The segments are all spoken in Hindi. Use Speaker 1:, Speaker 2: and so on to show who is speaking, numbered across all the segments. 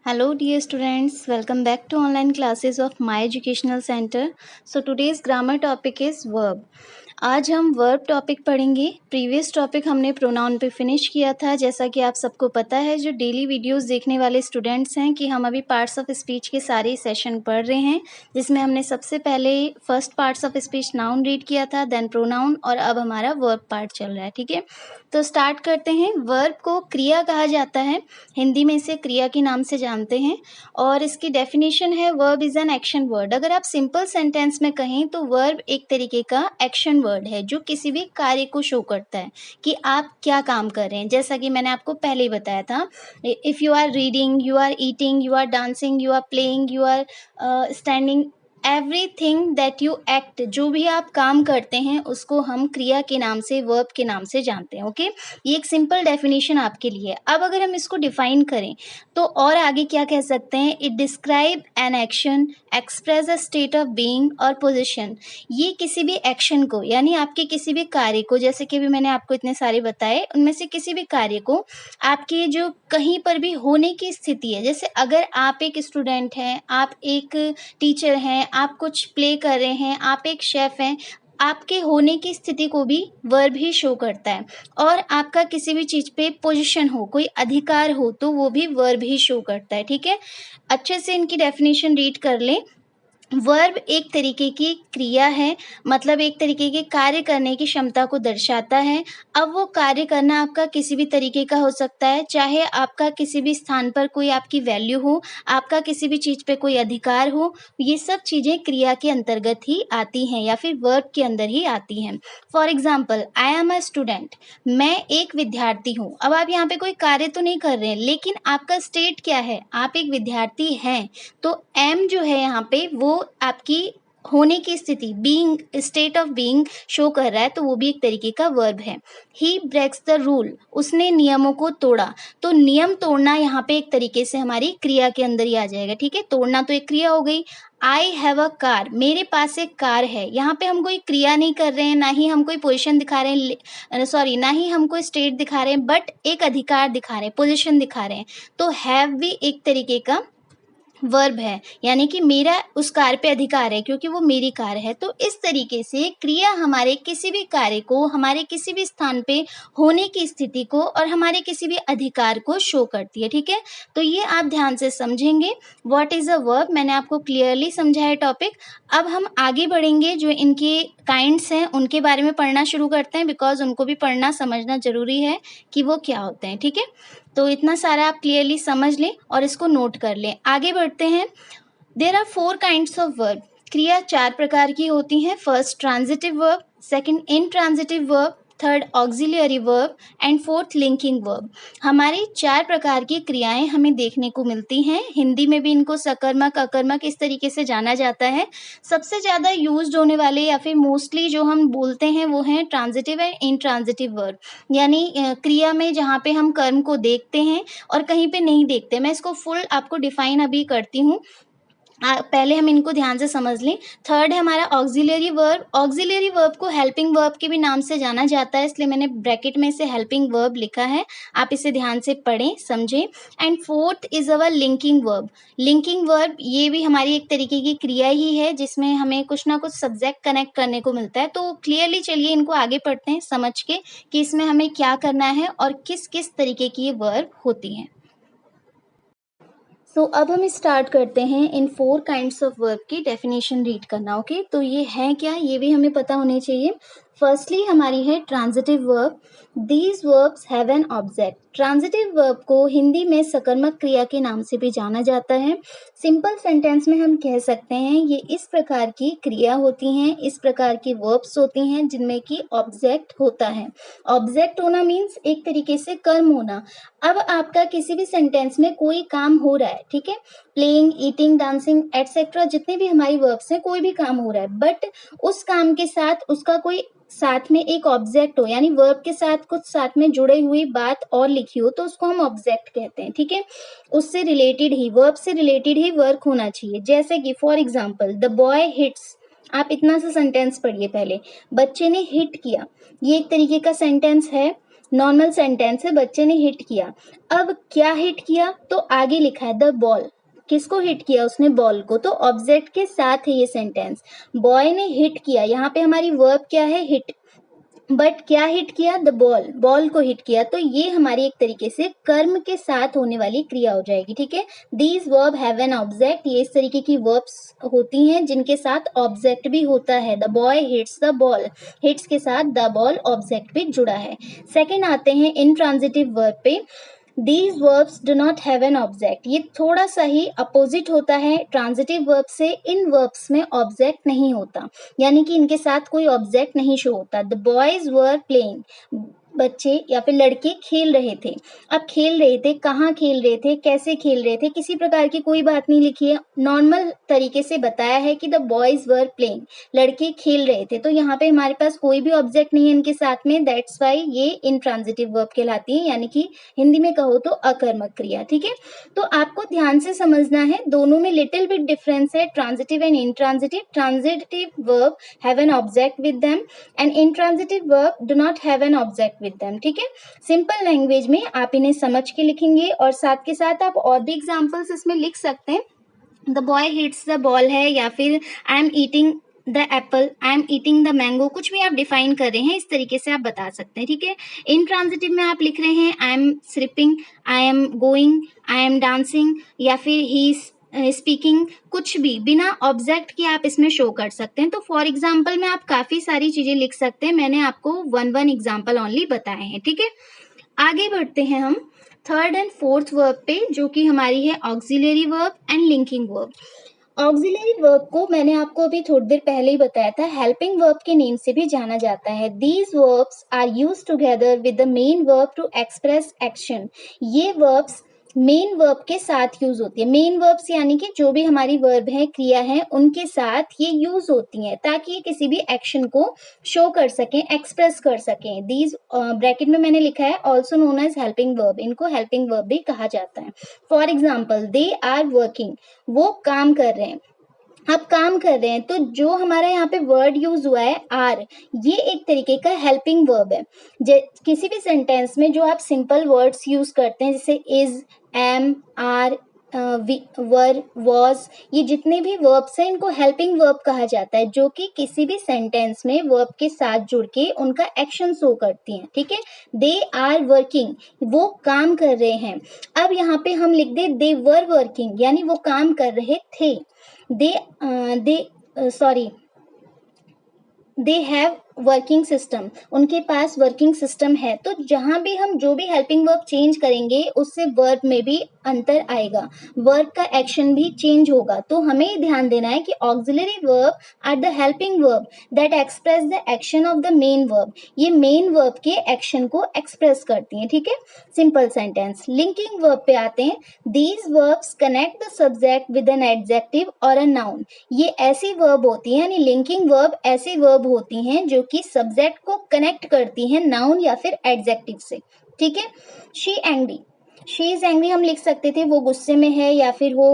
Speaker 1: Hello dear students, welcome back to online classes of My Educational Center. So today's grammar topic is verb. आज हम वर्ब टॉपिक पढ़ेंगे। प्रीवियस टॉपिक हमने प्रोनाउन पे फिनिश किया था। जैसा कि आप सबको पता है, जो डेली वीडियोस देखने वाले स्टूडेंट्स हैं, कि हम अभी पार्ट्स ऑफ स्पीच के सारे सेशन पढ़ रहे हैं, जिसमें हमने सबसे पहले first parts of speech noun read किया था, देन प्रोनाउन, और अब हमारा वर्ब पार्ट चल रहा है। ठीक है, तो स्टार्ट करते हैं। वर्ब को क्रिया कहा जाता है, हिंदी में इसे क्रिया के नाम से जानते हैं, और इसकी डेफिनेशन है verb is an action word. अगर आप सिंपल सेंटेंस में कहें तो वर्ब एक तरीके का एक्शन वर्ड है जो किसी भी कार्य को शो करता है कि आप क्या काम कर रहे हैं। जैसा कि मैंने आपको पहले ही बताया था, if you are reading, you are eating, you are dancing, you are playing, you are standing, everything that you act, जो भी आप काम करते हैं उसको हम क्रिया के नाम से, वर्ब के नाम से जानते हैं। ओके, ये एक सिंपल डेफिनेशन आपके लिए है। अब अगर हम इसको डिफाइन करें तो और आगे क्या कह सकते हैं, it describe an action, express a state of being और पोजीशन। ये किसी भी एक्शन को, यानी आपके किसी भी कार्य को, जैसे कि अभी मैंने आपको इतने सारे बताए, उनमें से किसी भी कार्य को आपके जो कहीं पर भी होने की स्थिति है, जैसे अगर आप एक स्टूडेंट हैं, आप एक टीचर हैं, आप कुछ प्ले कर रहे हैं, आप एक शेफ हैं, आपके होने की स्थिति को भी वर्ब ही शो करता है। और आपका किसी भी चीज़ पे पोजीशन हो, कोई अधिकार हो, तो वो भी वर्ब ही शो करता है। ठीक है, अच्छे से इनकी डेफिनेशन रीड कर लें। वर्ब एक तरीके की क्रिया है, मतलब एक तरीके के कार्य करने की क्षमता को दर्शाता है। अब वो कार्य करना आपका किसी भी तरीके का हो सकता है, चाहे आपका किसी भी स्थान पर कोई आपकी वैल्यू हो, आपका किसी भी चीज़ पे कोई अधिकार हो, ये सब चीज़ें क्रिया के अंतर्गत ही आती हैं या फिर वर्ब के अंदर ही आती हैं। For example, I am a student, मैं एक विद्यार्थी हूँ। अब आप यहाँ पे कोई कार्य तो नहीं कर रहे हैं, लेकिन आपका स्टेट क्या है, आप एक विद्यार्थी हैं। तो एम जो है यहाँ पे वो आपकी होने की स्थिति, being, state of being show कर रहा है, तो वो भी एक तरीके का वर्ब है। ही ब्रेक्स द रूल, उसने नियमों को तोड़ा। तो नियम तोड़ना यहाँ पे एक तरीके से हमारी क्रिया के अंदर ही आ जाएगा। ठीक है, तोड़ना तो एक क्रिया हो गई। आई हैव अ कार, मेरे पास एक कार है। यहाँ पे हम कोई क्रिया नहीं कर रहे हैं, ना ही हम कोई पोजीशन दिखा रहे हैं, सॉरी, ना ही हम कोई स्टेट दिखा रहे हैं, बट एक अधिकार दिखा रहे हैं, पोजीशन दिखा रहे हैं। तो हैव भी एक तरीके का वर्ब है, यानी कि मेरा उस कार पे अधिकार है क्योंकि वो मेरी कार है। तो इस तरीके से क्रिया हमारे किसी भी कार्य को, हमारे किसी भी स्थान पे होने की स्थिति को और हमारे किसी भी अधिकार को शो करती है। ठीक है, तो ये आप ध्यान से समझेंगे। व्हाट इज़ अ वर्ब, मैंने आपको क्लियरली समझाया टॉपिक। अब हम आगे बढ़ेंगे, जो इनके काइंड्स हैं उनके बारे में पढ़ना शुरू करते हैं, बिकॉज उनको भी पढ़ना समझना ज़रूरी है कि वो क्या होते हैं। ठीक है, तो इतना सारा आप क्लियरली समझ लें और इसको नोट कर लें। आगे बढ़ते हैं। There are 4 kinds of verb. क्रिया 4 प्रकार की होती हैं। First transitive verb, second intransitive verb, third auxiliary verb and fourth linking verb. हमारी 4 प्रकार की क्रियाएं हमें देखने को मिलती हैं। हिंदी में भी इनको सकर्मक, अकर्मक इस तरीके से जाना जाता है। सबसे ज़्यादा यूज्ड होने वाले या फिर मोस्टली जो हम बोलते हैं वो हैं ट्रांजिटिव एंड इनट्रांजिटिव वर्ब, यानी क्रिया में जहाँ पे हम कर्म को देखते हैं और कहीं पे नहीं देखते। मैं इसको फुल आपको डिफाइन अभी करती हूँ, पहले हम इनको ध्यान से समझ लें। थर्ड है हमारा ऑक्सिलियरी वर्ब। ऑक्सिलियरी वर्ब को हेल्पिंग वर्ब के भी नाम से जाना जाता है, इसलिए मैंने ब्रैकेट में इसे हेल्पिंग वर्ब लिखा है। आप इसे ध्यान से पढ़ें, समझें। And fourth is our linking verb. Linking verb ये भी हमारी एक तरीके की क्रिया ही है, जिसमें हमें कुछ ना कुछ सब्जेक्ट कनेक्ट करने को मिलता है। तो क्लियरली चलिए इनको आगे पढ़ते हैं समझ के कि इसमें हमें क्या करना है और किस किस तरीके की ये वर्ब होती हैं। सो अब हम स्टार्ट करते हैं इन 4 काइंड्स ऑफ वर्ब की डेफिनेशन रीड करना। ओके, तो ये है क्या, ये भी हमें पता होने चाहिए। फर्स्टली हमारी है transitive verb. These verbs have an object. Transitive verb को हिंदी में सकर्मक क्रिया के नाम से भी जाना जाता है। सिंपल सेंटेंस में हम कह सकते हैं ये इस प्रकार की क्रिया होती हैं, इस प्रकार की वर्ब्स होती हैं जिनमें कि ऑब्जेक्ट होता है। ऑब्जेक्ट होना मीन्स एक तरीके से कर्म होना। अब आपका किसी भी सेंटेंस में कोई काम हो रहा है, ठीक है, प्लेइंग, ईटिंग, डांसिंग एटसेट्रा, जितने भी हमारी वर्ब्स हैं, कोई भी काम हो रहा है, बट उस काम के साथ उसका कोई साथ में एक ऑब्जेक्ट हो, यानी वर्ब के साथ कुछ साथ में जुड़े हुई बात और लिखी हो, तो उसको हम ऑब्जेक्ट कहते हैं। ठीक है, उससे रिलेटेड ही, वर्ब से रिलेटेड ही वर्क होना चाहिए। जैसे कि for example, the boy hits. आप इतना सा सेंटेंस पढ़िए पहले, बच्चे ने हिट किया, ये एक तरीके का सेंटेंस है। नॉर्मल सेंटेंस है, बच्चे ने हिट किया। अब क्या हिट किया, तो आगे लिखा है द बॉल। किसको हिट किया, उसने बॉल को, तो ऑब्जेक्ट के साथ है ये सेंटेंस। बॉय ने हिट किया, यहाँ पे हमारी वर्ब क्या है, हिट। बट क्या हिट किया, द बॉल, बॉल को हिट किया, तो ये हमारी एक तरीके से कर्म के साथ होने वाली क्रिया हो जाएगी। ठीक है, these verb have an object, ये इस तरीके की वर्ब्स होती हैं जिनके साथ ऑब्जेक्ट भी होता है। The boy hits the ball, hits के साथ द बॉल ऑब्जेक्ट भी जुड़ा है। सेकेंड आते हैं इंट्रांजिटिव वर्ब पे। These verbs do not have an object, ये थोड़ा सा ही अपोजिट होता है ट्रांजिटिव वर्ब से। इन वर्ब्स में ऑब्जेक्ट नहीं होता, यानी कि इनके साथ कोई ऑब्जेक्ट नहीं शो होता। द बॉयज वर प्लेइंग, बच्चे या फिर लड़के खेल रहे थे। अब खेल रहे थे, कहाँ खेल रहे थे, कैसे खेल रहे थे, किसी प्रकार की कोई बात नहीं लिखी है, नॉर्मल तरीके से बताया है कि द बॉयज वर प्लेइंग, लड़के खेल रहे थे। तो यहाँ पे हमारे पास कोई भी ऑब्जेक्ट नहीं है इनके साथ में, दैट्स वाई ये इंट्रांजिटिव वर्ब कहलाती है, यानी कि हिंदी में कहो तो अकर्मक क्रिया। ठीक है, तो आपको ध्यान से समझना है, दोनों में लिटिल बिट डिफरेंस है, transitive and intransitive. Transitive verb have an object with them and intransitive verb do not have an object with them. ठीक है, सिंपल लैंग्वेज में आप इन्हें समझ के लिखेंगे और साथ के साथ आप और भी एग्जाम्पल्स इसमें लिख सकते हैं। The boy hits the ball है, या फिर I am eating the Apple, I am eating the mango, कुछ भी आप डिफाइन कर रहे हैं इस तरीके से आप बता सकते हैं। ठीक है, इंट्रांजिटिव में आप लिख रहे हैं I am sleeping, I am going, I am dancing, या फिर ही स्पीकिंग, कुछ भी बिना ऑब्जेक्ट के आप इसमें शो कर सकते हैं। तो फॉर एग्जाम्पल में आप काफी सारी चीजें लिख सकते हैं, मैंने आपको वन एग्जाम्पल ओनली बताए हैं। ठीक है, आगे बढ़ते हैं हम थर्ड एंड फोर्थ वर्ब पे, जो कि हमारी है auxiliary verb and linking verb. Auxiliary verb को मैंने आपको अभी थोड़ी देर पहले ही बताया था, हेल्पिंग वर्ब के नेम से भी जाना जाता है। These verbs are used together with the main verb to express action. ये वर्ब्स मेन वर्ब के साथ यूज होती है। मेन वर्ब्स यानी कि जो भी हमारी वर्ब है, क्रिया है, उनके साथ ये यूज होती हैं ताकि ये किसी भी एक्शन को शो कर सकें, एक्सप्रेस कर सकें। दीज ब्रैकेट में मैंने लिखा है also known as helping verb, इनको हेल्पिंग वर्ब भी कहा जाता है। For example, they are working, वो काम कर रहे हैं। आप काम कर रहे हैं, तो जो हमारा यहाँ पे वर्ड यूज हुआ है आर, ये एक तरीके का हेल्पिंग वर्ब है। किसी भी सेंटेंस में जो आप सिंपल वर्ड्स यूज करते हैं, जैसे is, am, are, were, was, ये जितने भी वर्ब्स हैं इनको हेल्पिंग वर्ब कहा जाता है, जो कि किसी भी सेंटेंस में वर्ब के साथ जुड़ के उनका एक्शन शो करती हैं। ठीक है, दे आर वर्किंग, वो काम कर रहे हैं। अब यहाँ पे हम लिख दे दे वर वर्किंग, यानी वो काम कर रहे थे। दे हैव वर्किंग सिस्टम, उनके पास वर्किंग सिस्टम है। तो जहां भी हम जो भी हेल्पिंग वर्ब चेंज करेंगे उससे वर्ब में भी अंतर आएगा, वर्ब का एक्शन भी चेंज होगा। तो हमें ध्यान देना है कि auxiliary verb are the helping verb that express the action of the main verb, ये मेन वर्ब के एक्शन को एक्सप्रेस करती हैं। ठीक है, सिंपल सेंटेंस। लिंकिंग वर्ब पे आते हैं। These verbs connect the subject with an adjective और अ नाउन, ये ऐसी वर्ब होती है, यानी लिंकिंग वर्ब ऐसी वर्ब होती हैं जो कि सब्जेक्ट को कनेक्ट करती हैं नाउन या फिर एडजेक्टिव से। ठीक है, she angry, she is angry हम लिख सकते थे, वो गुस्से में है या फिर वो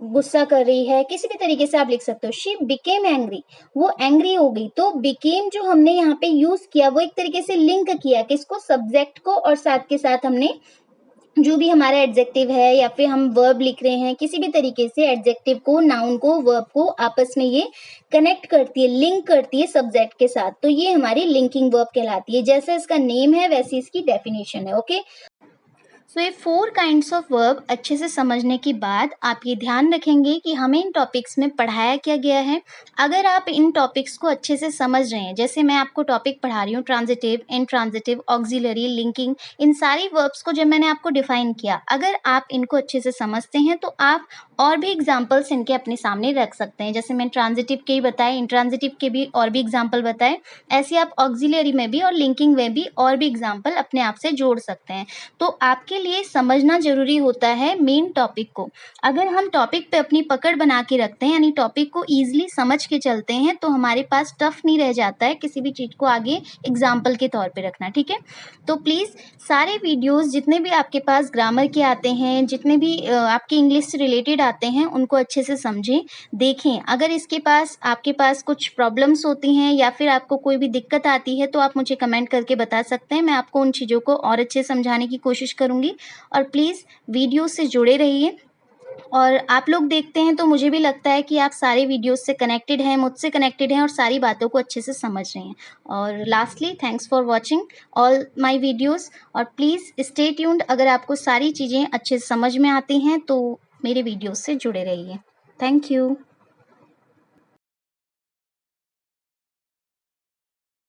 Speaker 1: गुस्सा कर रही है, किसी भी तरीके से आप लिख सकते हो। शी बिकेम एंग्री, वो एंग्री हो गई। तो बिकेम जो हमने यहाँ पे यूज किया वो एक तरीके से लिंक किया किसको, सब्जेक्ट को, और साथ के साथ हमने जो भी हमारा एडजेक्टिव है या फिर हम वर्ब लिख रहे हैं, किसी भी तरीके से एडजेक्टिव को, नाउन को, वर्ब को आपस में ये कनेक्ट करती है, लिंक करती है सब्जेक्ट के साथ। तो ये हमारी लिंकिंग वर्ब कहलाती है। जैसा इसका नेम है वैसी इसकी डेफिनेशन है। ओके, सो ये 4 काइंड्स ऑफ वर्ब अच्छे से समझने के बाद आप ये ध्यान रखेंगे कि हमें इन टॉपिक्स में पढ़ाया क्या गया है। अगर आप इन टॉपिक्स को अच्छे से समझ रहे हैं, जैसे मैं आपको टॉपिक पढ़ा रही हूँ ट्रांजिटिव, इंट्रांजिटिव, ऑक्सिलरी, लिंकिंग, इन सारी वर्ब्स को जब मैंने आपको डिफाइन किया, अगर आप इनको अच्छे से समझते हैं तो आप और भी एग्जाम्पल्स इनके अपने सामने रख सकते हैं। जैसे मैंने ट्रांजिटिव के ही बताए, इंट्रांजिटिव के भी और भी एग्जाम्पल बताए, ऐसे आप ऑक्सिलरी में भी और लिंकिंग में भी और भी एग्जाम्पल अपने आप से जोड़ सकते हैं। तो आपके लिए समझना ज़रूरी होता है मेन टॉपिक को। अगर हम टॉपिक पे अपनी पकड़ बना के रखते हैं, यानी टॉपिक को ईज़िली समझ के चलते हैं, तो हमारे पास टफ़ नहीं रह जाता है किसी भी चीज़ को आगे एग्ज़ाम्पल के तौर पे रखना, ठीक है? तो प्लीज़ सारे वीडियोज़ जितने भी आपके पास ग्रामर के आते हैं, जितने भी आपके इंग्लिश से रिलेटेड आते हैं, उनको अच्छे से समझें, देखें। अगर आपके पास कुछ प्रॉब्लम्स होती हैं या फिर आपको कोई भी दिक्कत आती है, तो आप मुझे कमेंट करके बता सकते हैं। मैं आपको उन चीज़ों को और अच्छे से समझाने की कोशिश करूँगी। और प्लीज़ वीडियो से जुड़े रहिए। और आप लोग देखते हैं तो मुझे भी लगता है कि आप सारे वीडियोज़ से कनेक्टेड हैं, मुझसे कनेक्टेड हैं और सारी बातों को अच्छे से समझ रहे हैं। और lastly thanks for watching all my videos. और प्लीज़ स्टे ट्यून्ड। अगर आपको सारी चीज़ें अच्छे से समझ में आती हैं तो मेरे वीडियोज़ से जुड़े रहिए। Thank you.